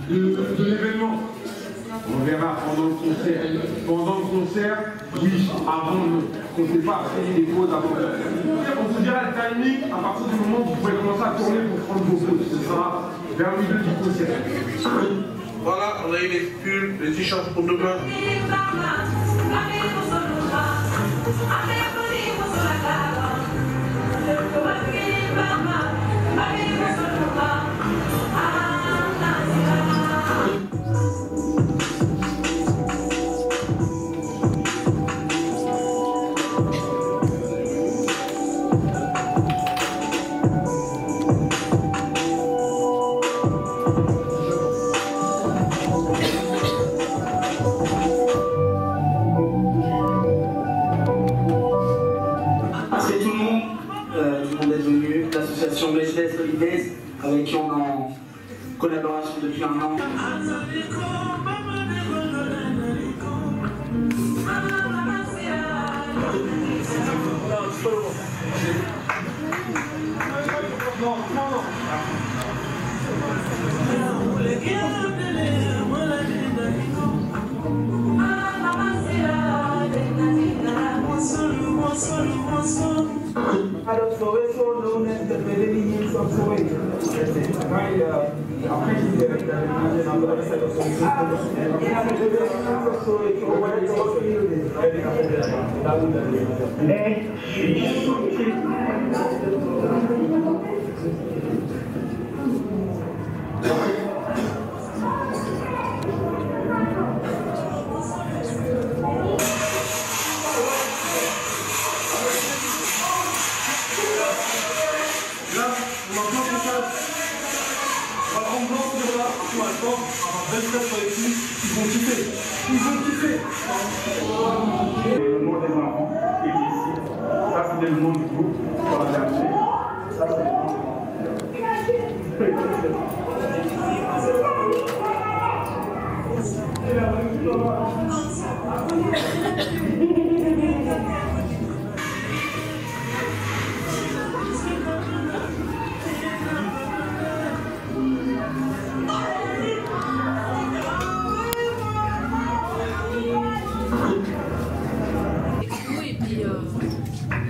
de l'événement. On verra pendant le concert. Pendant le concert, oui, avant, on ne sait pas faire des pauses avant. On se dira le timing à partir du moment où vous pouvez commencer à tourner pour prendre vos pauses. Ce sera vers le milieu du concert. Voilà, on a eu les pulls, les t-shirts pour demain. Avec qui on est en collaboration depuis un an. Le nom des enfants est ici. Ça, c'est le nom du groupe. On va chercher. Ça, c'est le nom.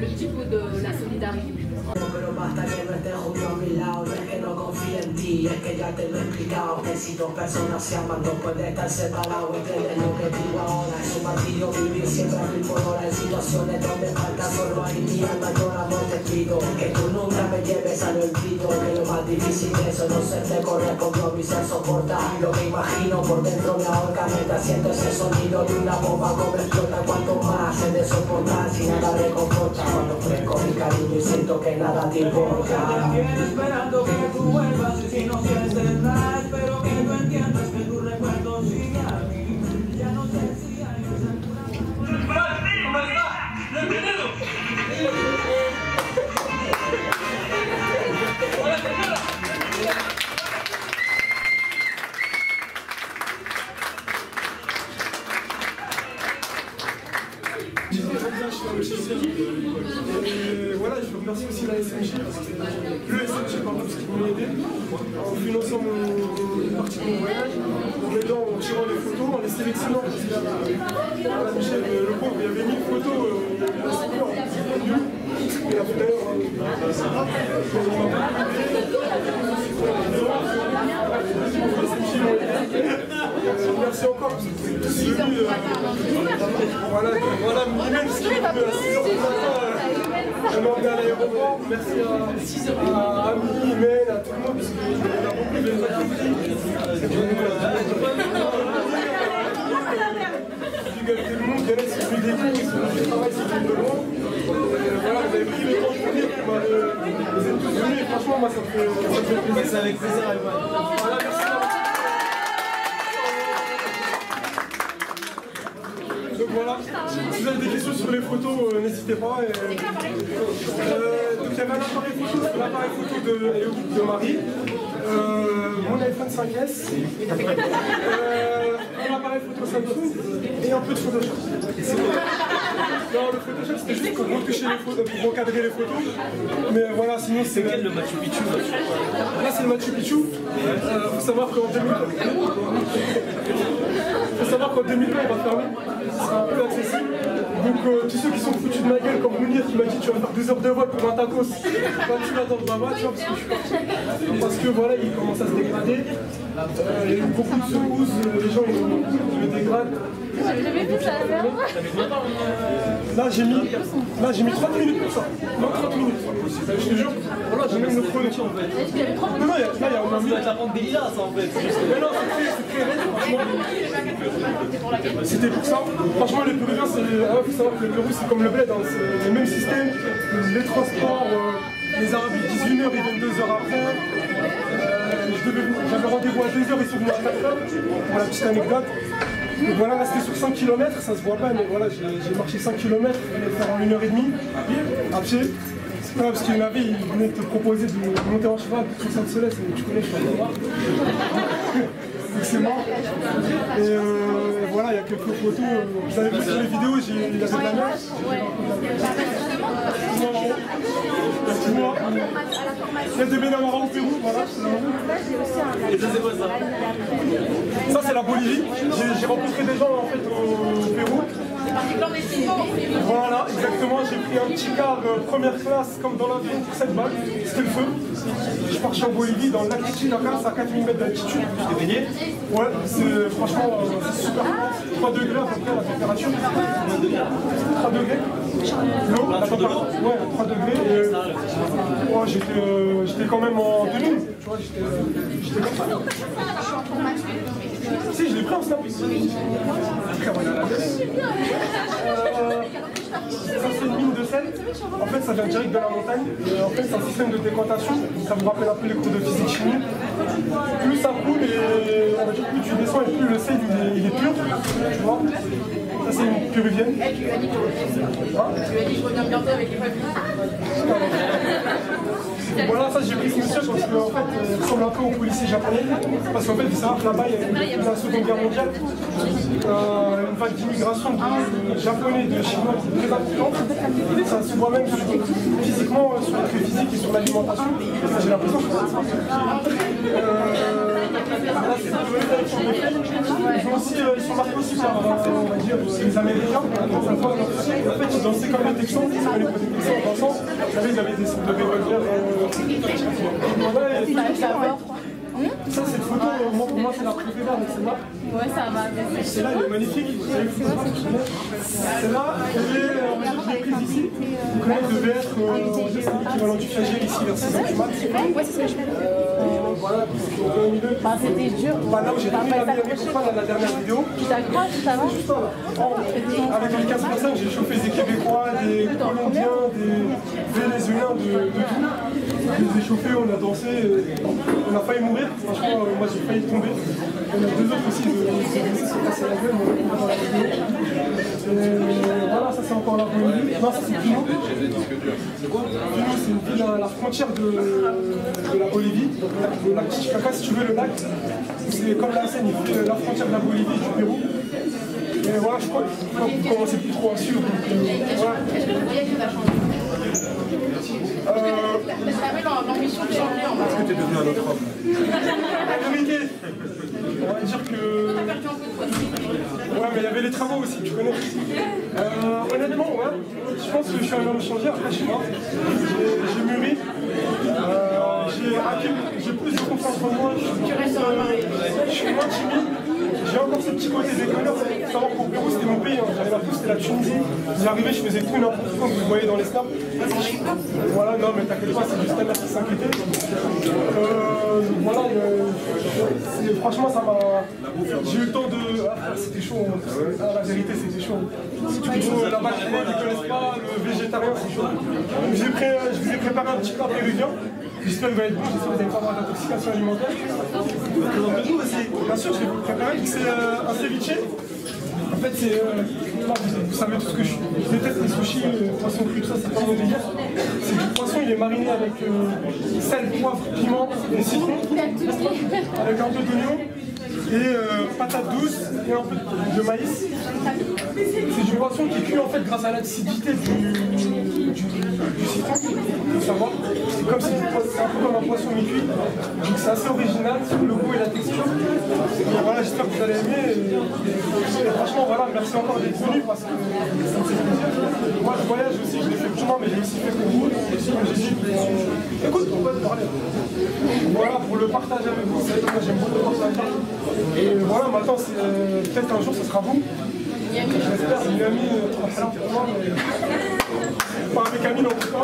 Le petit coup de la solidarité. Pero basta que no estés junto a mi lado, no es que no confíe en ti, es que ya te lo he explicado, que si dos personas se aman no pueden estar separados, entiendes lo que digo ahora, es un martirio vivir siempre a mil por hora, en situaciones donde falta solo hay mi alma, yo amor te pido, que tú nunca me lleves al olvido, que lo más difícil de eso no se te correspondió, mi ser soporta, lo que imagino por dentro me ahorca, mientras siento ese sonido de una bomba como explota, cuanto más se de soportar, si nada reconforta, cuando ofrezco mi cariño y siento que nada te importa. Esperando que tú vuelvas y si no sientes nada, espero que tú entiendas que tu recuerdo sigue a mí. Ya no sé si hay voilà, je remercie aussi la SMJ, parce que le SMJ par exemple, ce qui m'a aidé en finançant une partie de mon voyage, en m'aidant en tirant les photos, en les sélectionnant. Parce que là, Michel, le pauvre, il avait 1000 photos, il a signé en nul. Il a fait d'ailleurs merci encore, parce que vous êtes tous venus. Voilà, même ce qui est venu à 6h du matin, je m'en vais à l'aéroport. Merci à Ami, Mel, à tout le monde, parce qu'il y a beaucoup de tout le monde, il y en a qui suivent des cours, qui travaillent sur le monde. Voilà, vous avez pris le temps de venir, vous êtes tous venus, et franchement, moi ça me fait plaisir. C'est avec plaisir, voilà, merci. Donc voilà, si vous avez des questions sur les photos, n'hésitez pas. Donc il y avait un appareil photo, c'est l'appareil photo de Marie. mon iPhone 5S, un appareil photo Samsung et un peu de Photoshop. Non, le Photoshop c'était juste pour retoucher les photos, pour recadrer les photos. Mais voilà, sinon c'est quel le Machu Picchu? Là c'est le Machu Picchu. Faut savoir qu'en 2020, il va fermer. Ce sera un peu accessible. Donc tous ceux qui sont foutus de ma gueule comme Mounir qui m'a dit tu vas faire 2 heures de vol pour un tacos, bah tu vas dans ma voiture parce que je suis parti. Parce que voilà, il commence à se dégrader. Il y a eu beaucoup de secousses, les gens ils le dégradent. J'avais vu ça Là j'ai mis 30 minutes pour ça. Non, 30 minutes. Je te jure, voilà, j'ai même le chrono. Non, là, il y a un minute. La bande des lilas, ça en fait. Mais non, c'est très raide, franchement. C'était pour ça. Franchement, les Péruviens, faut savoir que le Pérou, c'est comme le bled. Hein. C'est le même système. Les transports, les Arabes, ils disent 1 heure, ils viennent 2 heures après. J'avais rendez-vous à 2 heures, ils sont venus à 4 heures. Pour la petite anecdote. Donc voilà, là c'était sur 5 km, ça se voit pas, mais voilà, j'ai marché 5 km, je vais faire en 1h30 à pied. C'est pas parce qu'il y en avait, ils venaient te proposer de monter en cheval pour 60 soleil, tu connais, je suis en voir. Donc c'est mort. Et voilà, il y a quelques photos. Vous avez vu sur les vidéos, il y avait de la neige. Il y a des Benamara au Pérou, voilà. Et ça c'est quoi ça? Ça c'est la Bolivie. J'ai rencontré des gens en fait au Pérou. Voilà, exactement. J'ai pris un petit car première classe comme dans l'avion pour 7 balles. C'était le feu. Je suis parti en Bolivie dans le lac Titicaca, c'est à 4000 mètres d'altitude. Je t'ai baigné. Ouais, c'est franchement c'est super. 3 degrés à peu près la température. 3 degrés. L'eau, la température. Ouais, 3 degrés. Et ouais, j'étais quand même en tenue. Tu vois, j'étais comme ça. Si, je l'ai pris en snap. Ça c'est une mine de sel. En fait ça vient direct de la montagne. Et en fait c'est un système de décantation. Ça vous rappelle un peu les cours de physique chimie. Plus ça coule et on va dire plus tu descends et plus le sel il est pur. Tu vois. Ça c'est une péruvienne. Tu lui as dit je reviens bientôt avec les familles. Voilà, ça j'ai pris ce monsieur parce qu'en fait il ressemble un peu aux policiers japonais. Parce qu'en fait il faut savoir que là-bas il y a eu la Seconde Guerre mondiale. Une vague d'immigration de japonais et de chinois qui est très importante. Ça se voit même physiquement sur les traits physiques et sur l'alimentation. Ça j'ai l'impression que c'est ça. Là c'est ils sont marqués aussi par on va dire les Américains. En fait ils dansaient comme les Texans, ils avaient les Texans en dansant. Vous savez ils avaient des sortes de revolvers. Ça c'est une photo, pour moi c'est la préférée avec celle-là. Ouais, ça va. Celle-là elle est magnifique. Celle-là, je l'ai prise ici. Donc là elle devait être l'équivalent du Fiagier ici vers 6 h du mat. Ouais, c'est ce que je fais. Voilà, au milieu. Bah c'était dur. Là où j'ai tourné la dernière vidéo. Tu t'accroches, ça va? Juste là. Avec les 15 personnes, j'ai chauffé des Québécois, des Colombiens, des Vénézuéliens, de tout. Je les ai chauffés, on a dansé, on a failli mourir. Franchement, moi j'ai failli tomber. On a 2 autres aussi qui se sont cassés la gueule, mais on va dans la vidéo. Voilà, ça c'est encore la Bolivie. Non, ça c'est Pino. C'est quoi? Pino, c'est une ville à la frontière de la Bolivie. Donc le lac Titicaca, si tu veux, le lac, c'est comme la Seine, il fait la frontière de la Bolivie et du Pérou. Et voilà, je crois que vous commencez plus trop à suivre. Voilà. Est-ce que le voyage va changer? L'ambition de changer en Est-ce que tu es devenu un autre homme? La vérité, on va dire que... Ouais, mais il y avait les travaux aussi, tu connais. Honnêtement, ouais, je pense que je suis un homme changé, après je suis mort. J'ai mûri. J'ai plus de confiance en moi. Je suis moins timide. J'ai encore ce petit côté déconneur. Il faut savoir qu'au Pérou c'était mon pays, hein. J'arrivais à tout, c'était la Tunisie. J'arrivais, je faisais tout n'importe quoi que vous voyez dans les snaps. Voilà, non mais t'inquiète pas, c'est juste un qui s'inquiétait. Voilà, franchement ça m'a... J'ai eu le temps de... Ah, c'était chaud, la vérité c'était chaud. La vache, ils ne connaissent pas, le végétarien c'est chaud. Je vous ai préparé un petit plat péruvien. J'espère qu'il va être bon, j'espère que vous n'allez pas avoir d'intoxication alimentaire. Bien sûr, je vais vous préparer, c'est un ceviche. En fait, c'est. Vous savez tout ce que je déteste les sushis, poisson cru, tout ça, c'est pas mon délire. C'est du poisson, il est mariné avec sel, poivre, piment et citron, avec un peu d'oignon et patates douces et un peu de maïs. C'est du poisson qui cuit en fait grâce à l'acidité du citron, il faut savoir. C'est comme si c'est un peu comme un poisson mi-cuit, donc c'est assez original sur le goût et la texture. Et voilà, j'espère que vous allez aimer. Et franchement, voilà, merci encore d'être venu parce que ça me fait plaisir. Moi, le voyage aussi, je l'ai fait pour moi, mais j'ai aussi fait pour vous. Comme j'ai dit, écoute, on va te parler. Voilà, pour le partage avec vous, c'est vrai que moi j'aime beaucoup partager. Et voilà, maintenant, peut-être un jour, ce sera vous. J'espère, Miami, pas avec Amine en tout cas.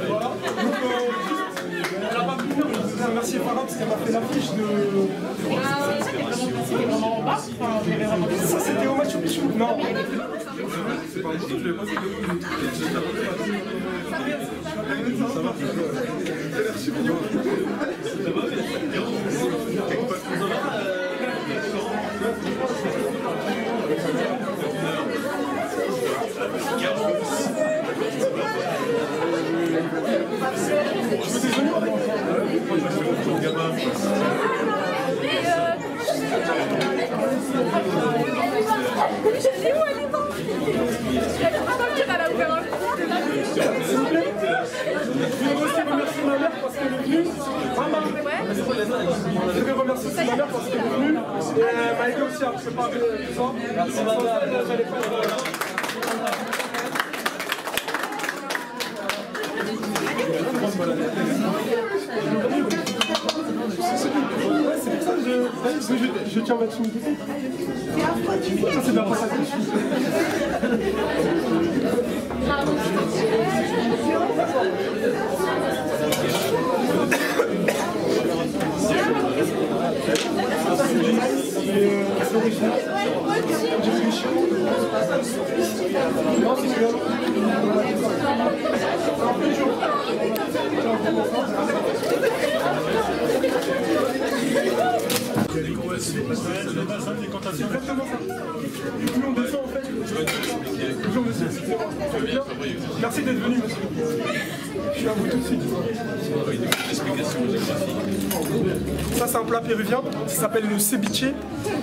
Voilà. Donc, elle n'a pas pu venir, je voudrais remercier Farah parce qu'elle m'a fait l'affiche de. Ça, c'était au Machu Picchu? Non. C'est pas possible, je l'ai pas fait. Ça va. Merci mignon. Je vais remercier ma mère parce qu'elle est venue. Et elle m'a aidé aussi à préparer tout ça. Merci ma mère. J'allais pas c'est pour ça que je tiens ma timidité. Ça c'est bien pour ça que je suis. C'est original. J'ai fait des chevaux. Non, c'est bien. C'est un peu dur. C'est exactement ça. Du coup, on descend en fait. Bonjour monsieur. Merci d'être venu monsieur. Je suis à vous tout de suite. Ça c'est un plat péruvien, ça s'appelle le ceviche.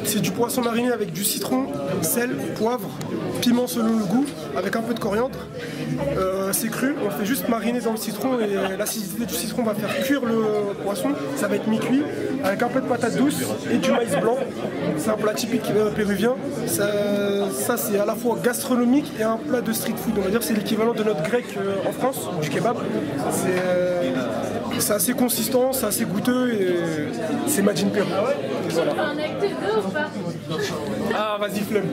C'est du poisson mariné avec du citron, sel, poivre, piment selon le goût, avec un peu de coriandre. C'est cru, on fait juste mariner dans le citron et l'acidité du citron va faire cuire le poisson. Ça va être mi-cuit, avec un peu de patates douces et du maïs blanc. C'est un plat typique péruvien. Ça c'est à la fois gastronomique et un plat de street food. On va dire que c'est l'équivalent de notre grec en France, du kebab. C'est assez consistant, c'est assez goûteux et c'est made in Pérou. Voilà. Ah vas-y flemme.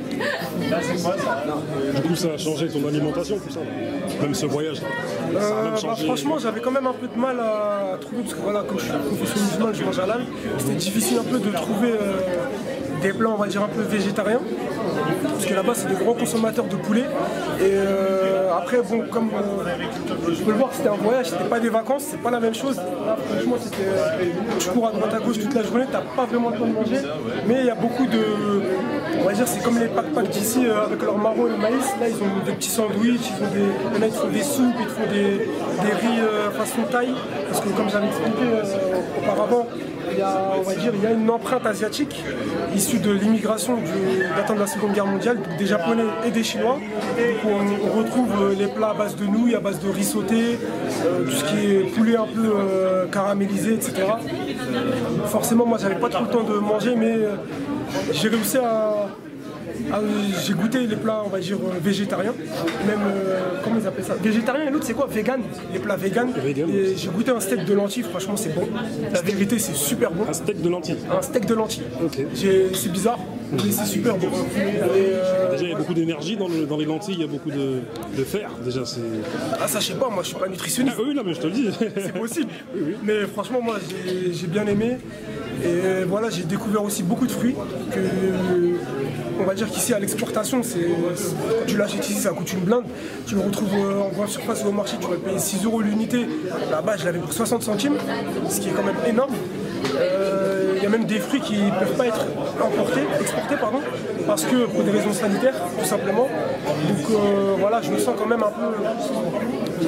Du coup ça a changé ton alimentation tout ça, même ce voyage. Ça a même changé... franchement j'avais quand même un peu de mal à trouver, parce que voilà, comme je suis professeur musulman, je mange halal, c'était difficile un peu de trouver des plats on va dire un peu végétariens, parce que là-bas c'est des grands consommateurs de poulet. Et après bon, comme je peux le voir, c'était un voyage, c'était pas des vacances, c'est pas la même chose. Là franchement tu cours à droite à gauche toute la journée, t'as pas vraiment le temps de manger, mais il y a beaucoup de, on va dire c'est comme les pack d'ici avec leur marron et le maïs. Là ils ont des petits sandwichs, ils font des soupes, ils font des riz façon thaï, parce que comme j'avais expliqué auparavant, il y a une empreinte asiatique issue de l'immigration de la fin de la Seconde Guerre mondiale, donc des Japonais et des Chinois. Donc on retrouve les plats à base de nouilles, à base de riz sauté, tout ce qui est poulet un peu caramélisé, etc. Forcément, moi, j'avais pas trop le temps de manger, mais j'ai réussi j'ai goûté les plats, on va dire, végétariens, même, comment ils appellent ça, végétarien, et l'autre c'est quoi, vegan, les plats vegan, et j'ai goûté un steak de lentilles, franchement c'est bon, la vérité c'est super bon. Un steak de lentilles? Un steak de lentilles, okay. C'est bizarre, mais c'est super bon. Déjà il y a beaucoup d'énergie dans les lentilles, il y a beaucoup de fer, déjà c'est... Ah ça je sais pas, moi je suis pas nutritionniste. Ah, oui, non mais je te le dis. C'est possible, oui. Mais franchement moi j'ai bien aimé, et voilà j'ai découvert aussi beaucoup de fruits que... On va dire qu'ici à l'exportation, quand tu l'achètes ici ça coûte une blinde. Tu le retrouves en grande surface ou au marché, tu vas payer 6 € l'unité. Là-bas je l'avais pour 60 centimes, ce qui est quand même énorme. y a même des fruits qui ne peuvent pas être exportés, parce que pour des raisons sanitaires, tout simplement. Donc voilà, je me sens quand même un peu...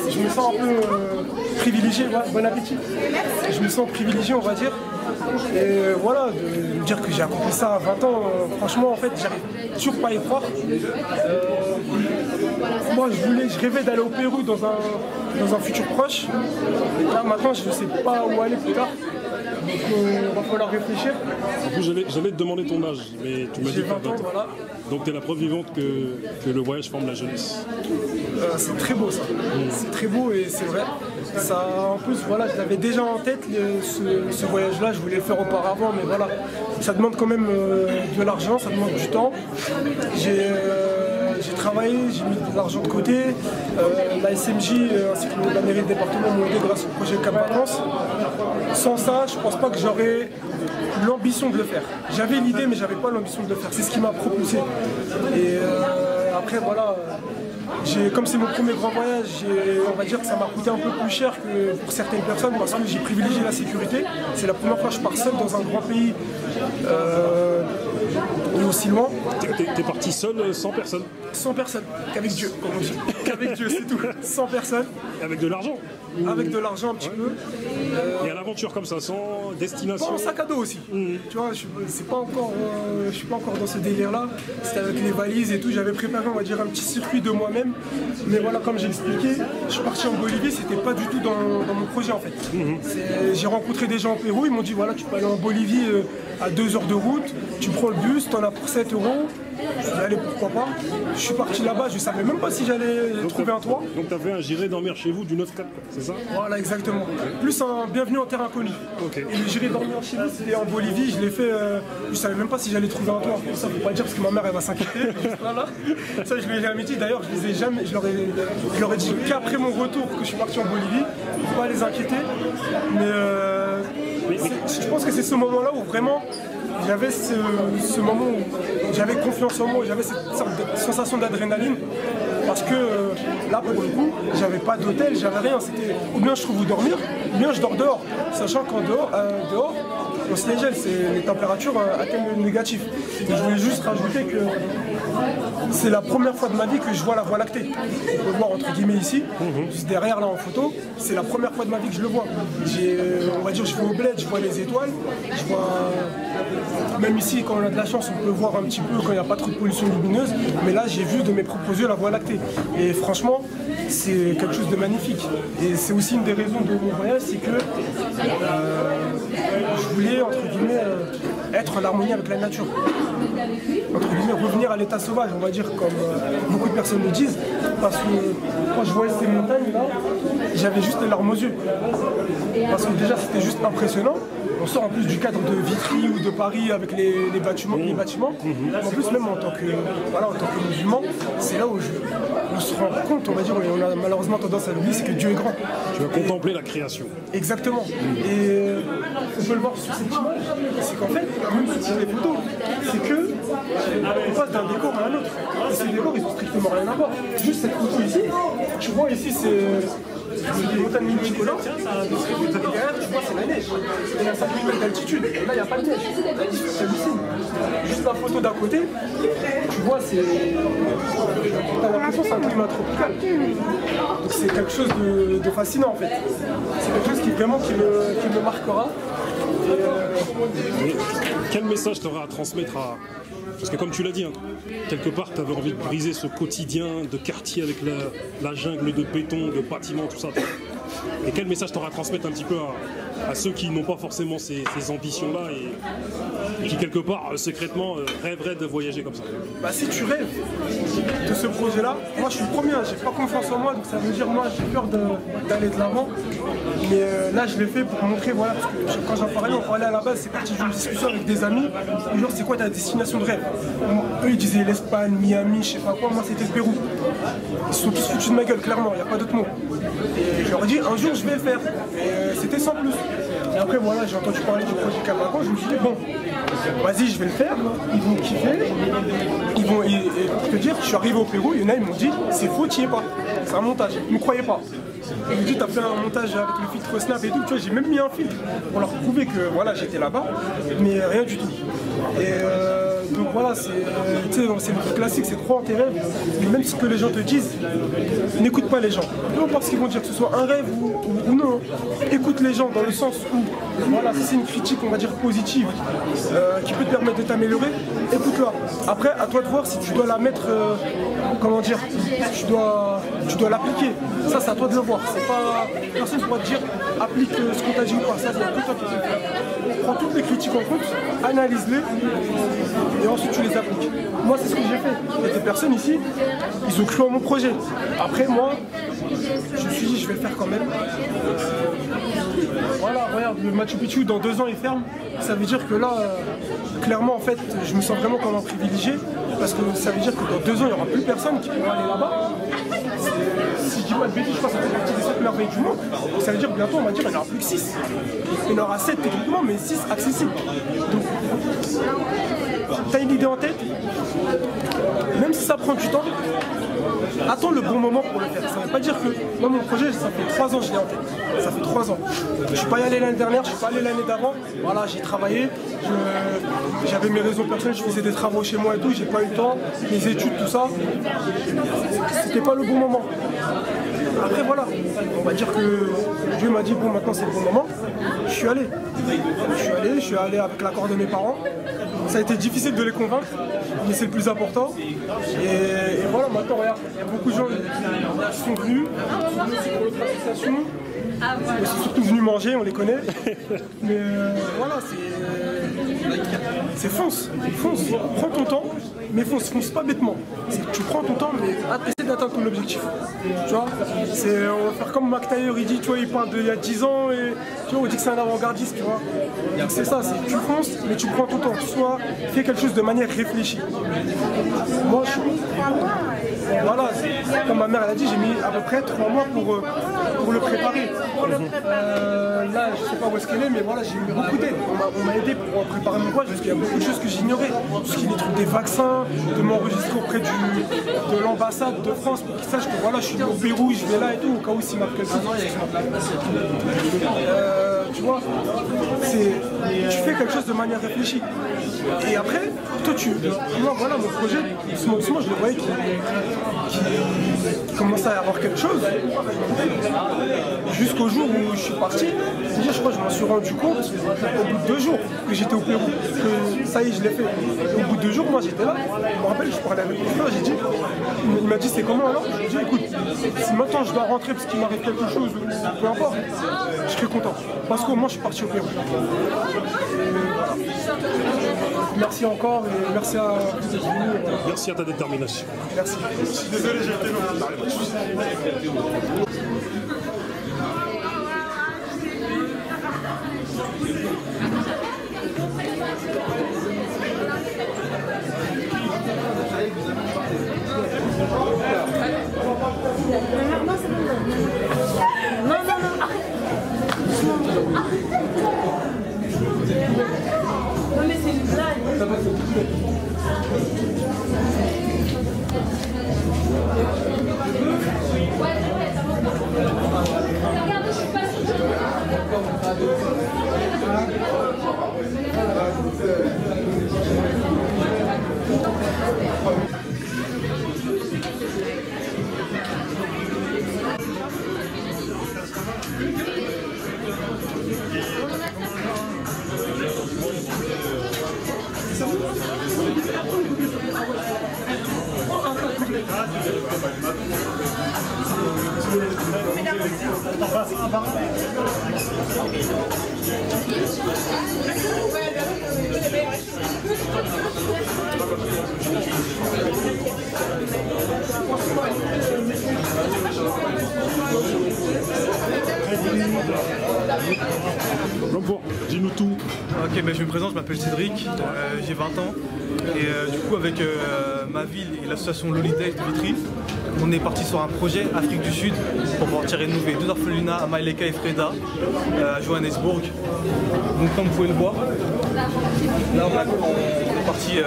Je me sens un peu privilégié, ouais, bon appétit. Je me sens privilégié, on va dire. Et voilà, de me dire que j'ai accompli ça à 20 ans, franchement, en fait, j'arrive toujours pas à y croire. Moi, je rêvais d'aller au Pérou dans un futur proche. Et là, maintenant, je ne sais pas où aller plus tard. Donc, il va falloir réfléchir. En plus, j'allais te demander ton âge, mais tu m'as dit J'ai 20 ans, voilà. Donc, tu es la preuve vivante que le voyage forme la jeunesse. C'est très beau, ça. C'est très beau et c'est vrai. Ça, en plus, voilà, je l'avais déjà en tête, ce voyage-là. Je voulais le faire auparavant, mais voilà. Ça demande quand même de l'argent, ça demande du temps. J'ai travaillé, j'ai mis de l'argent de côté. La SMJ ainsi que la mairie de département m'ont aidé grâce au projet Cap Vacances. Sans ça, je ne pense pas que j'aurais l'ambition de le faire. J'avais l'idée, mais je n'avais pas l'ambition de le faire. C'est ce qui m'a propulsé. Et après, voilà, comme c'est mon premier grand voyage, on va dire que ça m'a coûté un peu plus cher que pour certaines personnes parce que j'ai privilégié la sécurité. C'est la première fois que je pars seul dans un grand pays et aussi loin. T'es parti seul, sans personne? Sans personne, qu'avec Dieu, comme on dit. Qu'avec Dieu, c'est tout. Sans personne. Et avec de l'argent? Avec de l'argent un petit peu. Et à l'aventure comme ça, sans destination? Sans sac à dos aussi. Tu vois, je suis pas encore dans ce délire-là. C'était avec les valises et tout. J'avais préparé, on va dire, un petit circuit de moi-même. Mais voilà, comme j'ai expliqué, je suis parti en Bolivie. C'était pas du tout dans mon projet en fait. J'ai rencontré des gens au Pérou. Ils m'ont dit voilà, tu peux aller en Bolivie à 2 heures de route. Tu prends le bus, t'en as pour 7 €. Je dis allez, pourquoi pas. Je suis parti là-bas, je savais même pas si j'allais trouver un toit. Donc t'as fait un j'irai dormir chez vous du 9-4, c'est ça? Voilà, exactement. Plus un bienvenue en terre inconnue. Okay. Et le j'irai dormir chez vous, c'était en Bolivie, je l'ai fait, je savais même pas si j'allais trouver un toit. Ça, faut pas dire parce que ma mère elle va s'inquiéter. Voilà. Ça, je lui ai jamais dit. D'ailleurs, je leur ai dit qu'après mon retour que je suis parti en Bolivie, faut pas les inquiéter. Mais je pense que c'est ce moment-là où vraiment j'avais ce moment où j'avais confiance en moi, j'avais cette sorte de sensation d'adrénaline parce que là pour le coup j'avais pas d'hôtel, j'avais rien, c'était ou bien je trouve où dormir, ou bien je dors dehors, sachant qu'en dehors, on se dégèle, les températures atteignent le négatif. Et je voulais juste rajouter que c'est la première fois de ma vie que je vois la Voie lactée. On peut le voir entre guillemets ici, juste derrière là en photo, c'est la première fois de ma vie que je le vois. On va dire je vais au bled, je vois les étoiles, je vois même ici quand on a de la chance on peut voir un petit peu quand il n'y a pas trop de pollution lumineuse, mais là j'ai vu de mes propres yeux la Voie lactée. Et franchement c'est quelque chose de magnifique. Et c'est aussi une des raisons de mon voyage, c'est que je voulais entre guillemets être en harmonie avec la nature. Entre guillemets, revenir à l'état sauvage, on va dire, comme beaucoup de personnes le disent, parce que quand je voyais ces montagnes là, j'avais juste les larmes aux yeux. Parce que déjà c'était juste impressionnant. On sort en plus du cadre de Vitry ou de Paris avec les bâtiments. En plus, même en tant que musulman, c'est là où on se rend compte, on va dire, et on a malheureusement tendance à l'oublier, c'est que Dieu est grand. Tu vas contempler la création. Exactement. Et on peut le voir sur cette image, c'est qu'en fait, même sur les photos, c'est que on passe d'un décor à un autre. Et ces décors, ils n'ont strictement rien à voir. Juste cette photo ici, tu vois ici, c'est les montagnes Minicola, et derrière, tu vois, c'est la neige. Il y a 5000 mètres d'altitude, là, il n'y a pas de neige. C'est hallucinant. Juste la photo d'à côté, tu vois, t'as l'impression que c'est un climat tropical. Donc c'est quelque chose de fascinant, en fait. C'est quelque chose qui me marquera. Quel message tu auras à transmettre à... Parce que comme tu l'as dit, hein, quelque part tu avais envie de briser ce quotidien de quartier avec la jungle de béton, de bâtiments, tout ça. Et quel message tu auras à transmettre un petit peu à ceux qui n'ont pas forcément ces ambitions-là et qui quelque part secrètement rêveraient de voyager comme ça? Bah si tu rêves de ce projet-là, moi je suis le premier, j'ai pas confiance en moi, donc ça veut dire moi j'ai peur d'aller de l'avant. Mais là je l'ai fait pour montrer, voilà, parce que quand j'en parlais à la base, c'est parti d'une discussion avec des amis, et genre c'est quoi ta destination de rêve? Eux ils disaient l'Espagne, Miami, je sais pas quoi, moi c'était le Pérou. Ils se sont tous foutus de ma gueule, clairement, il n'y a pas d'autre mot. Et je leur ai dit un jour je vais le faire, et c'était sans plus. Et après voilà, j'ai entendu parler du projet Cap Vacances, je me suis dit bon, vas-y je vais le faire, ils vont kiffer, et pour te dire, je suis arrivé au Pérou, il y en a ils m'ont dit c'est faux, tu y es pas. c'est un montage. Ils me croyaient pas. Ils me disent, t'as fait un montage avec le filtre Snap et tout. Tu vois, j'ai même mis un filtre pour leur prouver que voilà, j'étais là-bas, mais rien du tout. Et donc voilà, c'est le truc classique, c'est croire en tes rêves. Mais même ce que les gens te disent, n'écoute pas les gens. Peu importe ce qu'ils vont dire, que ce soit un rêve ou non. Écoute les gens dans le sens où, voilà, si c'est une critique, on va dire positive, qui peut te permettre de t'améliorer, écoute-la. Après, à toi de voir si tu dois la mettre, comment dire, tu dois l'appliquer. Ça, c'est à toi de le voir. C'est pas, personne ne pourra te dire, applique ce qu'on t'a dit ou pas. Ça, c'est à toi qui te faire. Prends toutes les critiques en compte, analyse-les, et ensuite tu les appliques. Moi, c'est ce que j'ai fait. Il y a des personnes ici, ils ont cru en mon projet. Après, moi, je me suis dit, je vais le faire quand même. Voilà, regarde, le Machu Picchu, dans 2 ans, il ferme. Ça veut dire que là, clairement, en fait, je me sens vraiment comme un privilégié. Parce que ça veut dire que dans 2 ans, il n'y aura plus personne qui pourra aller là-bas. Si je dis pas de bêtises, je crois que ça fait partie des 7 merveilles du monde. Donc ça veut dire que bientôt, on va dire qu'il n'y en aura plus que 6. Il y en aura 7 techniquement, mais 6 accessibles. Donc, tu as une idée en tête, même si ça prend du temps, attends le bon moment pour le faire. Ça ne veut pas dire que moi, mon projet, ça fait 3 ans que je l'ai en tête. Ça fait 3 ans. Je ne suis pas allé l'année dernière, je ne suis pas allé l'année d'avant. Voilà, j'ai travaillé, j'avais mes raisons personnelles, je faisais des travaux chez moi et tout, j'ai pas eu le temps, mes études, tout ça. C'était pas le bon moment. Après voilà, on va dire que Dieu m'a dit bon maintenant c'est le bon moment. Je suis allé avec l'accord de mes parents. Ça a été difficile de les convaincre, mais c'est le plus important. Et voilà, maintenant regarde, il y a beaucoup de gens qui sont venus pour notre association. Ils sont surtout venus manger, on les connaît. Mais voilà, c'est fonce. Prends ton temps, mais fonce pas bêtement. Tu prends ton temps, mais essaie d'atteindre ton objectif. Tu vois, on va faire comme Mac Taylor, il dit, tu vois, il parle d'il y a 10 ans et tu vois, on dit que c'est un avant-gardiste, tu vois. C'est ça, tu fonces, mais tu prends ton temps. Soit fais quelque chose de manière réfléchie. Moi, voilà, comme ma mère elle a dit, j'ai mis à peu près 3 mois pour le préparer. Là, je sais pas où est-ce qu'elle est, mais voilà, j'ai eu beaucoup d'aide. On m'a aidé pour préparer mon voyage parce qu'il y a beaucoup de choses que j'ignorais. Tout ce qui est des trucs des vaccins, de m'enregistrer auprès de l'ambassade de France pour qu'ils sachent que voilà, je suis au Pérou, je vais là et tout, au cas où s'il m'appelle. Tu vois, tu fais quelque chose de manière réfléchie. Et après, toi, moi, voilà, mon projet, doucement, je le voyais qui commençait à avoir quelque chose. Jusqu'au jour où je suis parti, je crois que je m'en suis rendu compte au bout de 2 jours que j'étais au Pérou, que ça y est, je l'ai fait. Et au bout de 2 jours, moi j'étais là, je me rappelle, je parlais avec mon frère, il m'a dit c'est comment alors? Je lui ai dit écoute, si maintenant je dois rentrer parce qu'il m'arrive quelque chose, peu importe, je serai content. Parce qu'au moins je suis parti au Pérou. Voilà. Merci encore et merci à vous d'être venus. Merci à ta détermination. Merci. Je suis désolé, j'ai été long. Non mais c'est une blague. Regarde, je suis pas Dis-nous tout. Ok, je me présente, je m'appelle Cédric, j'ai 20 ans et du coup avec ma ville et l'association Lolly Days de Vitry, on est parti sur un projet Afrique du Sud pour pouvoir tirer nous deux orphelinats, Amaileka et Freda, à Johannesburg. Donc comme vous pouvez le voir, là on est parti,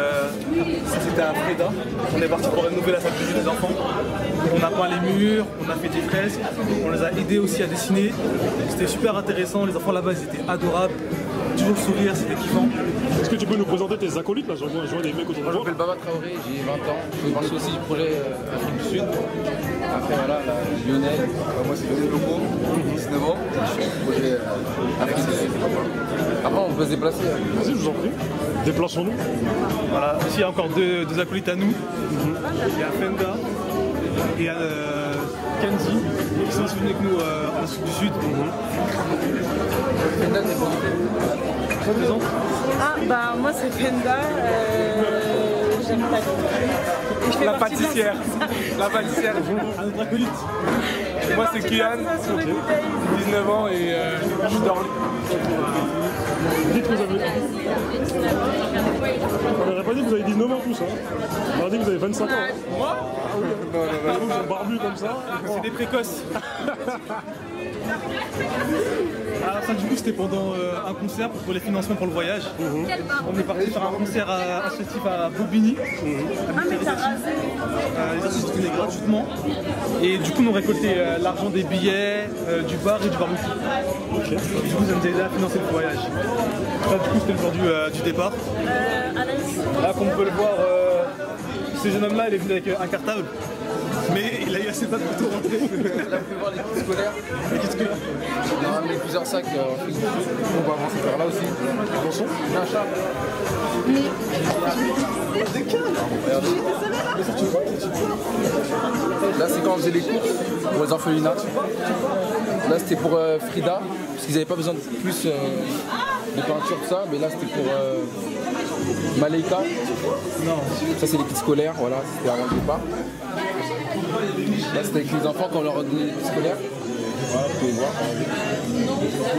ça c'était à Freda, on est parti pour rénover la salle de jeu des enfants. On a peint les murs, on a fait des fresques, on les a aidés aussi à dessiner. C'était super intéressant, les enfants là-bas ils étaient adorables, toujours sourire, c'était kiffant. Est-ce que tu peux nous présenter tes acolytes là? Je vois des mecs autour de toi. Je m'appelle Baba Traoré, j'ai 20 ans. Je fais partie aussi du projet Afrique du Sud. Après voilà, là, Lionel. Moi c'est Lionel Loco, 19 ans. Je suis du projet Afrique du Sud. Après on peut se déplacer. Vas-y, je vous en prie. Déplaçons-nous. Voilà, ici il y a encore deux acolytes à nous. Il y a Fenda et Kenzie qui sont venus avec nous en Afrique du Sud. Fenda, t'es bon. Très présente. Ah bah moi c'est Fenda, j'aime pas et je fais la partie pâtissière. La pâtissière. Un autre acolyte. Moi c'est Kian, 19 ans et je suis d'Orly. Dites que vous avez... On n'aurait pas dit que vous avez 19 ans tous, hein. On aurait dit que vous avez 25 ans. Hein. Moi? Ah oui, vous êtes barbus comme ça. C'est des précoces. Alors ça du coup c'était pendant un concert pour les financements pour le voyage. On est parti faire un concert associatif à Bobigny. Les artistes venaient gratuitement. Et du coup on récoltait l'argent des billets, du bar et du barbecue. Okay. Et du coup ça nous a aidé à financer le voyage. Là du coup c'était le jour du départ. Là comme on peut le voir, ce jeune homme là il est venu avec un cartable. Mais il a eu assez de pour rentrer. Là, vous pouvez voir les kits scolaires. Les kits scolaires. On a ramené plusieurs sacs en Afrique du Sud. On va avancer par là aussi. Attention, il y a un chat. Là, c'est quand on faisait les courses pour les orphelinats. Là, c'était pour Frida, parce qu'ils n'avaient pas besoin de plus de peinture, tout ça. Mais là, c'était pour Malaika. Non. Ça, c'est les kits scolaires. Voilà, c'était avant le départ. Là c'était avec les enfants quand on leur a donné les kits scolaires. Voilà, vous pouvez voir.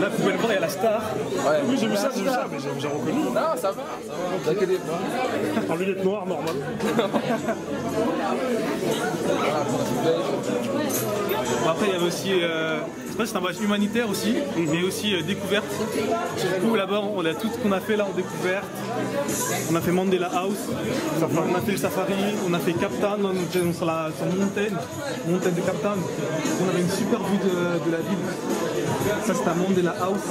Là vous pouvez le voir, il y a la star. Ouais. Oui j'ai vu ça, mais j'ai reconnu. Non ça va, t'inquiète pas. En lunettes noires, normal. Bon, après il y avait aussi, c'est un voyage humanitaire aussi, mais aussi découverte. Du coup là-bas on a tout ce qu'on a fait là en découverte. On a fait Mandela House, on a fait le safari, on a fait Cap Town, on était sur la montagne de Cap Town. On avait une super vue de la ville. Ça c'était à Mandela House.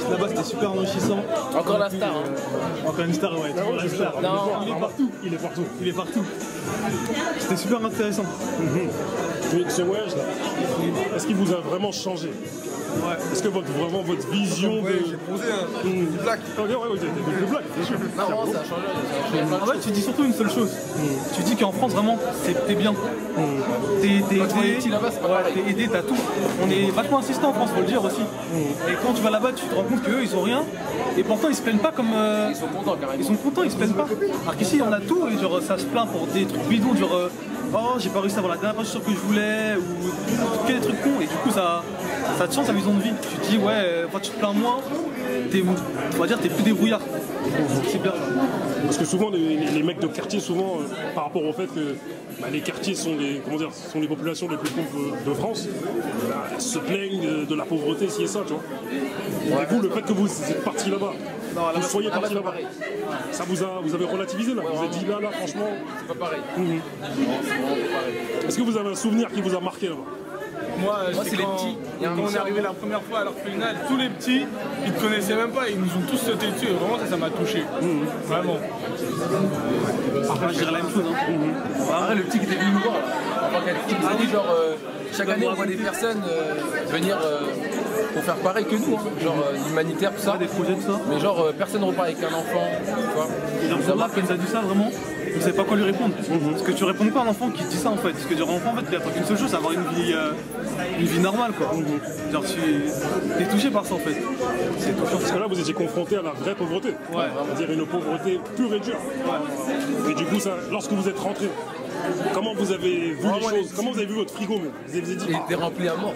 Là-bas c'était super enrichissant. Encore la star. Encore une star, ouais. La star. Non, il est partout. Il est partout. Il est partout. C'était super intéressant. Ce voyage là, est-ce qu'il vous a vraiment changé? Ouais. Est-ce que vraiment votre vision de... J'ai posé un black. Le black, bien sûr. Non, ça a changé. En fait, tu dis surtout une seule chose. Tu dis qu'en France, vraiment, t'es bien. T'es aidé, t'as tout. On est vachement insistant en France, faut le dire aussi. Et quand tu vas là-bas, tu te rends compte qu'eux, ils ont rien. Et pourtant, ils se plaignent pas comme... Ils sont contents, carrément. Ils sont contents, ils se plaignent pas. Alors qu'ici, on a tout. Et genre, ça se plaint pour des trucs bidons, genre... oh, j'ai pas réussi à avoir la dernière voiture que je voulais, ou que des trucs cons. Et du coup, ça te change ta vision de vie. Tu te dis, ouais, quand tu te plains moins, on va dire, t'es plus débrouillard. C'est bien. Parce que souvent, les mecs de quartier, souvent, par rapport au fait que les quartiers sont les populations les plus pauvres de France, se plaignent de la pauvreté, si et ça, tu vois. Et vous, le fait que vous êtes parti là-bas, vous soyez parti là-bas, ça vous avez relativisé là, vous avez dit là, franchement... C'est pas pareil. Est-ce que vous avez un souvenir qui vous a marqué là-bas? Moi c'est les petits. Quand on est arrivé la première fois à l'orphelinat, tous les petits, ils ne connaissaient même pas, ils nous ont tous sauté dessus. Et vraiment, ça m'a touché. Vraiment. Après, je dirais la même chose. Après, le petit qui était venu nous voir, qui nous a dit genre, chaque année, on voit des personnes venir pour faire pareil que nous, hein. Genre humanitaire, tout ça. Des projets de ça. Mais genre, personne ne repart avec un enfant. Tu vois. Et genre, là, quand il nous a dit ça, vraiment, on ne savait pas quoi lui répondre. Parce que tu réponds pas à un enfant qui te dit ça en fait. Parce que genre, un enfant, en fait, il attend qu'une seule chose, c'est avoir une vie normale quoi. Genre, tu es touché par ça en fait. C'est touchant. Parce que là, vous étiez confronté à la vraie pauvreté. Ouais. On va dire une pauvreté pure et dure. Ouais. Et du coup, ça, lorsque vous êtes rentré, Comment vous avez vu les choses? Comment vous avez vu votre frigo même? Vous avez dit, il était rempli à mort.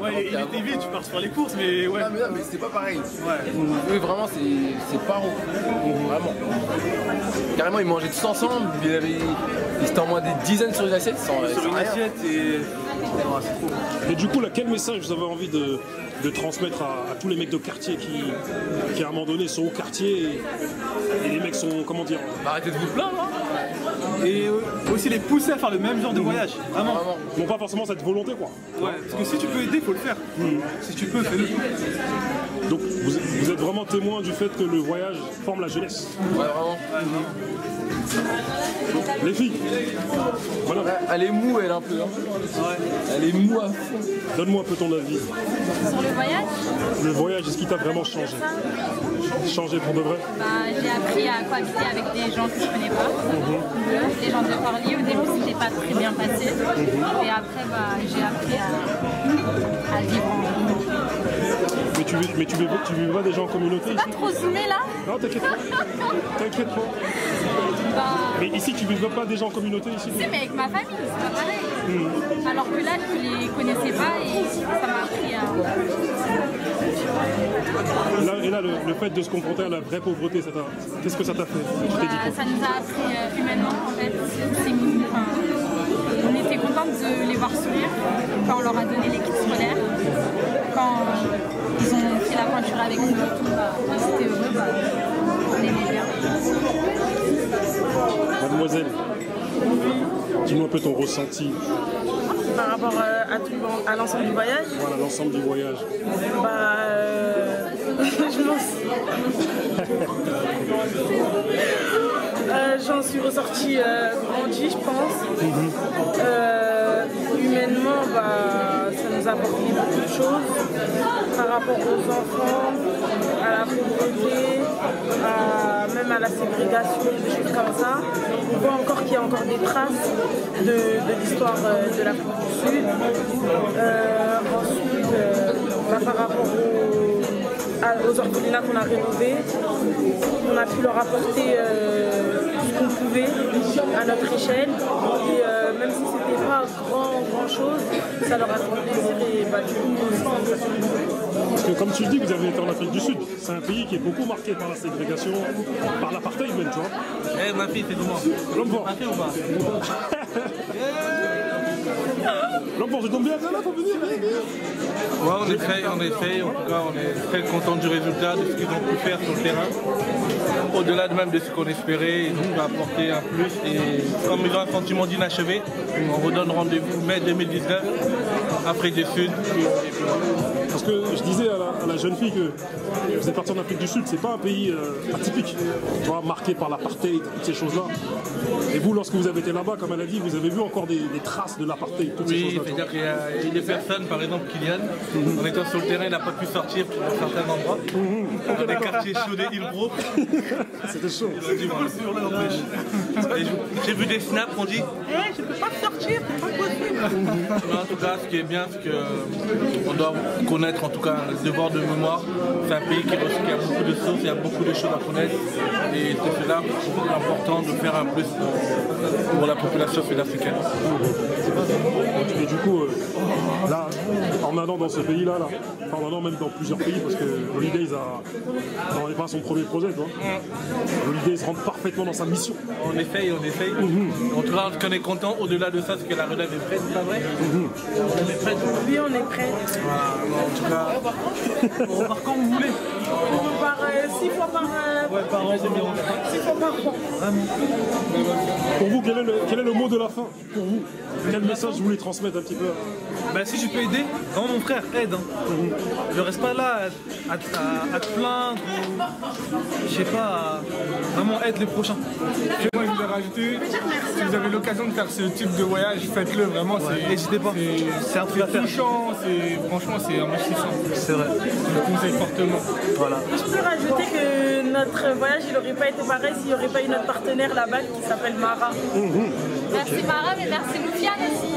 Ouais, il était vide, tu pars faire les courses, mais ouais. Non, mais c'était pas pareil. Ouais. Oui, vraiment, c'est pas rond. Vraiment. Carrément, ils mangeaient tous ensemble. Ils étaient en moins des dizaines sur une assiette. Sur une assiette, et... c'est trop. Et du coup, là, quel message vous avez envie de transmettre à tous les mecs de quartier qui à un moment donné sont au quartier et les mecs sont, comment dire, arrêtez de vous plaindre, hein. Et aussi les pousser à faire le même genre de voyage, vraiment. Non, pas forcément cette volonté, quoi. Ouais, parce que si tu peux aider, faut le faire. Si tu peux, fais-le. Donc vous êtes vraiment témoin du fait que le voyage forme la jeunesse. Ouais, vraiment. Les filles, voilà. Elle est mou, elle un peu. Hein. Ouais. Elle est mou à fond. Donne-moi un peu ton avis. Sur le voyage? Le voyage, est-ce qu'il t'a vraiment changé? Changé pour de vrai? Bah, j'ai appris à cohabiter avec des gens que je connais pas. Des gens de Orly, au début c'était pas très bien passé. Et après bah, j'ai appris à vivre en communauté. Mais tu vis pas des gens en communauté ici? Pas trop zoomé là? Non, t'inquiète pas. T'inquiète pas. Bah... Mais ici tu vivais pas des gens en communauté ici? Si, mais avec ma famille, c'est pas pareil. Alors que là, je les connaissais pas et ça m'a appris à... Et là, le fait de se confronter à la vraie pauvreté, qu'est-ce que ça t'a fait? Ça nous a appris humainement, en fait. On était contents de les voir sourire quand on leur a donné les kits scolaires. Quand ils ont fait la peinture avec nous, ils étaient heureux, on aimait bien. Mademoiselle, dis-moi un peu ton ressenti. Par rapport à l'ensemble du voyage? Voilà, l'ensemble du voyage. Bah, j'en suis ressortie grandie, je pense. Humainement, bah, ça nous a apporté beaucoup de choses par rapport aux enfants, à la pauvreté, même à la ségrégation, des choses comme ça. On voit encore qu'il y a encore des traces de l'histoire de l'Afrique du Sud. Ensuite, par rapport aux orphelinats qu'on a rénovés, on a pu leur apporter ce qu'on pouvait à notre échelle. Et même si c'était pas grand chose, ça leur a fait plaisir et bah, du coup, parce que comme tu le dis, vous avez été en Afrique du Sud. C'est un pays qui est beaucoup marqué par la ségrégation, par l'apartheid même, tu vois. Eh ma fille, c'est de moi. L'homme fort. Ma fille ou pas? L'homme fort, je tombe bien, là, faut venir. Ouais, on essaye, en tout cas, on est très content du résultat, de ce qu'ils ont pu faire sur le terrain. Au-delà de même de ce qu'on espérait, ils ont pu apporter un plus. Et comme ils ont un sentiment d'inachevé, on redonne rendez-vous mai 2019, Afrique du Sud. Parce que je disais à la jeune fille que vous êtes parti en Afrique du Sud, c'est pas un pays atypique, tu vois, marqué par l'apartheid, toutes ces choses-là. Et vous, lorsque vous avez été là-bas, comme elle a dit, vous avez vu encore des traces de l'apartheid, toutes ces choses-là. Oui, c'est-à-dire qu'il y a des personnes, par exemple Kylian, en étant sur le terrain, il n'a pas pu sortir dans certains endroits. Dans des quartiers chauds des Hillbrook. C'était chaud. J'ai vu des snaps, on dit hey, je peux pas sortir, c'est pas possible. En tout cas, ce qui est bien, c'est qu'on doit connaître en tout cas le devoir de mémoire. C'est un pays qui a beaucoup de sources, il y a beaucoup de choses à connaître. Et c'est cela important de faire un plus pour la population sud-africaine. Et du coup, là, en allant dans ce pays-là, en allant même dans plusieurs pays, parce que Holidays n'est pas son premier projet, toi. Holidays rentre parfaitement dans sa mission. On essaye. En tout cas, on est content. Au-delà de ça, c'est que la relève est prête, pas vrai? On est prête. Oui, on est prête. En tout cas, on repart quand vous voulez. On repart 6 fois par an. Ouais, par an, c'est bien. 6 fois par an. Pour vous, quel est le mot de la fin? Pour vous, quel message vous voulez transmettre un petit peu? Bah, si je peux aider, vraiment mon frère, aide. Je reste pas là à te plaindre ou je sais pas, vraiment aide les prochains. Moi je voulais rajouter, si vous avez l'occasion de faire ce type de voyage, faites-le vraiment. N'hésitez pas, c'est un truc à faire. Franchement c'est enrichissant. C'est vrai. Je le conseille fortement. Voilà. Je peux rajouter que notre voyage il n'aurait pas été pareil s'il n'y aurait pas eu notre partenaire là-bas qui s'appelle Mara. Merci Mara, mais merci Loufiane aussi.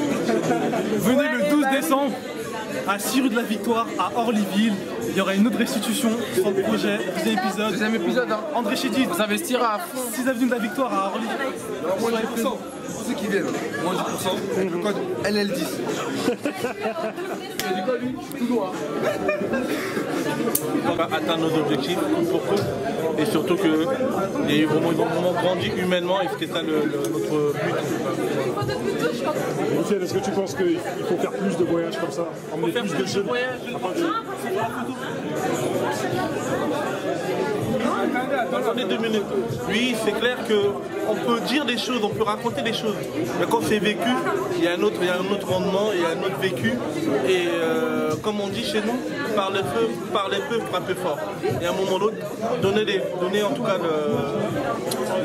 Venez le 12 décembre à 6 rue de la Victoire, à Orlyville. Il y aura une autre restitution sur le projet, deuxième épisode. André Chédid, on s'investira à fond. 6 avenue de la Victoire à Orlyville. tous ceux qui viennent, moins 10%, avec le code LL10. Du coup, lui, tout droit. On va atteindre nos objectifs, coup pour coup. Et surtout qu'ils ont vraiment grandi humainement et c'était ça notre but. Michel, est-ce que tu penses qu'il faut faire plus de voyages comme ça, emmener plus de jeunes? Attendez 2 minutes. Oui, c'est clair qu'on peut dire des choses, on peut raconter des choses. Mais quand c'est vécu, il y a un autre rendement, il y a un autre vécu. Et comme on dit chez nous, parlez peu, frappez fort. Et à un moment ou l'autre, donner en tout cas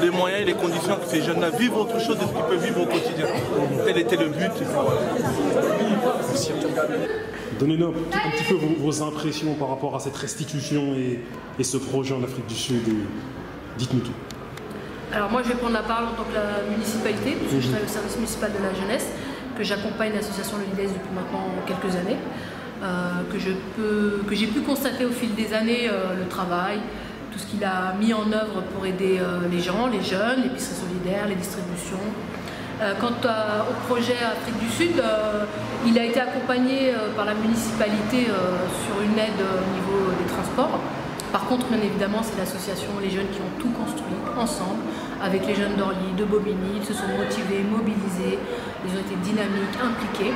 les moyens et les conditions que ces jeunes-là vivent autre chose de ce qu'ils peuvent vivre au quotidien. Tel était le but. Et voilà. Merci. Donnez-nous un petit peu vos impressions par rapport à cette restitution et ce projet en Afrique du Sud. Dites-nous tout. Alors moi je vais prendre la parole en tant que la municipalité, parce que je travaille au service municipal de la jeunesse, que j'accompagne l'association Le Lides depuis maintenant quelques années, que j'ai pu constater au fil des années le travail, tout ce qu'il a mis en œuvre pour aider les gens, les jeunes, l'épicerie solidaire, les distributions. Quant au projet Afrique du Sud, il a été accompagné par la municipalité sur une aide au niveau des transports. Par contre, bien évidemment, c'est l'association, les jeunes qui ont tout construit ensemble, avec les jeunes d'Orly, de Bobigny. Ils se sont motivés, mobilisés, ils ont été dynamiques, impliqués.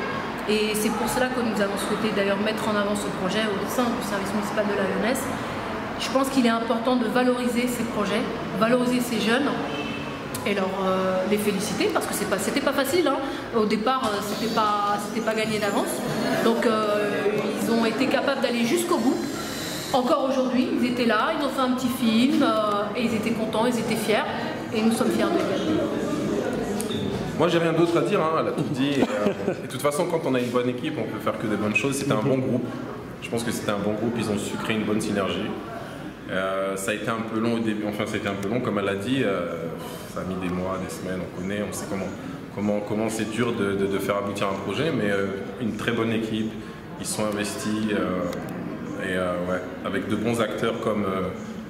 Et c'est pour cela que nous avons souhaité d'ailleurs mettre en avant ce projet au sein du service municipal de la jeunesse. Je pense qu'il est important de valoriser ces projets, valoriser ces jeunes, et les féliciter parce que c'était pas facile, hein. Au départ c'était pas gagné d'avance, donc ils ont été capables d'aller jusqu'au bout. Encore aujourd'hui ils étaient là, ils ont fait un petit film et ils étaient contents, ils étaient fiers et nous sommes fiers de gagner. Moi j'ai rien d'autre à dire, hein, elle a tout dit et de toute façon quand on a une bonne équipe on peut faire que des bonnes choses. C'était un bon groupe, je pense que c'était un bon groupe, ils ont su créer une bonne synergie. Ça a été un peu long au début, enfin ça a été un peu long comme elle a dit, ça a mis des mois, des semaines, on connaît, on sait comment c'est dur de faire aboutir un projet, mais une très bonne équipe, ils sont investis ouais, avec de bons acteurs comme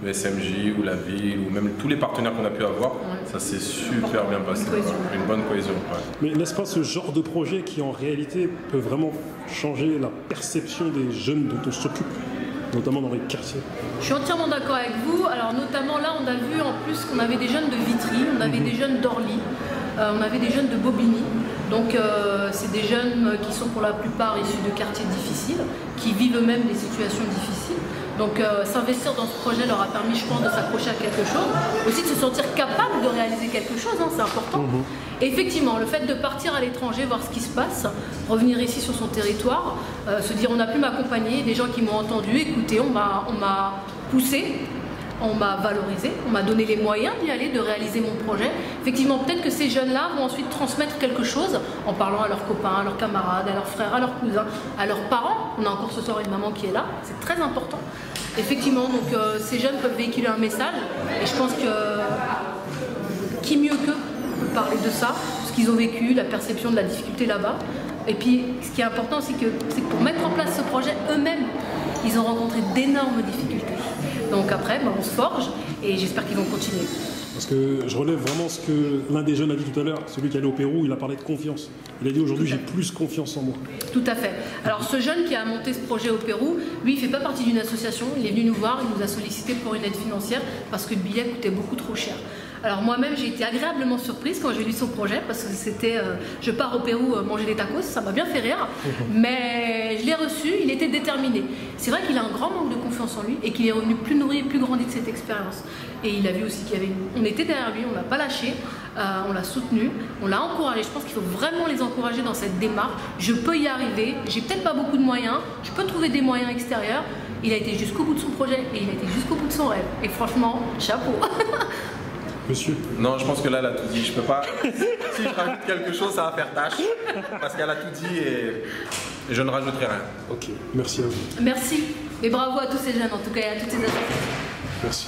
le SMJ ou la ville ou même tous les partenaires qu'on a pu avoir, ça s'est super bien passé, une bonne cohésion. Ouais. Mais n'est-ce pas ce genre de projet qui en réalité peut vraiment changer la perception des jeunes dont on s'occupe, notamment dans les quartiers? Je suis entièrement d'accord avec vous. Alors notamment là, on a vu en plus qu'on avait des jeunes de Vitry, on avait des jeunes d'Orly, on avait des jeunes de Bobigny. Donc c'est des jeunes qui sont pour la plupart issus de quartiers difficiles, qui vivent eux-mêmes des situations difficiles. Donc s'investir dans ce projet leur a permis, je pense, de s'accrocher à quelque chose, aussi de se sentir capable de réaliser quelque chose, hein, c'est important. Et effectivement, le fait de partir à l'étranger, voir ce qui se passe, revenir ici sur son territoire, se dire on a pu m'accompagner, des gens qui m'ont entendu, écoutez, on m'a poussé, on m'a valorisé, on m'a donné les moyens d'y aller, de réaliser mon projet. Effectivement, peut-être que ces jeunes-là vont ensuite transmettre quelque chose en parlant à leurs copains, à leurs camarades, à leurs frères, à leurs cousins, à leurs parents. On a encore ce soir une maman qui est là, c'est très important. Effectivement, donc ces jeunes peuvent véhiculer un message et je pense que qui mieux qu'eux peut parler de ça, ce qu'ils ont vécu, la perception de la difficulté là-bas. Et puis, ce qui est important, c'est que pour mettre en place ce projet, eux-mêmes, ils ont rencontré d'énormes difficultés. Donc après, on se forge et j'espère qu'ils vont continuer. Parce que je relève vraiment ce que l'un des jeunes a dit tout à l'heure, celui qui est allé au Pérou, il a parlé de confiance. Il a dit aujourd'hui j'ai plus confiance en moi. Tout à fait. Alors ce jeune qui a monté ce projet au Pérou, lui il ne fait pas partie d'une association, il est venu nous voir, il nous a sollicité pour une aide financière parce que le billet coûtait beaucoup trop cher. Alors moi-même j'ai été agréablement surprise quand j'ai lu son projet parce que c'était je pars au Pérou manger des tacos, ça m'a bien fait rire, mais je l'ai reçu, il était déterminé. C'est vrai qu'il a un grand manque de confiance en lui et qu'il est revenu plus nourri et plus grandi de cette expérience. Et il a vu aussi qu'il y avait on était derrière lui, on l'a pas lâché, on l'a soutenu, on l'a encouragé. Je pense qu'il faut vraiment les encourager dans cette démarche. Je peux y arriver, j'ai peut-être pas beaucoup de moyens, je peux trouver des moyens extérieurs. Il a été jusqu'au bout de son projet et il a été jusqu'au bout de son rêve. Et franchement, chapeau. Monsieur? Non, je pense que là, elle a tout dit. Je peux pas. Si je rajoute quelque chose, ça va faire tâche. Parce qu'elle a tout dit et je ne rajouterai rien. Ok, merci à vous. Merci. Et bravo à tous ces jeunes, en tout cas, et à toutes ces associations. Merci.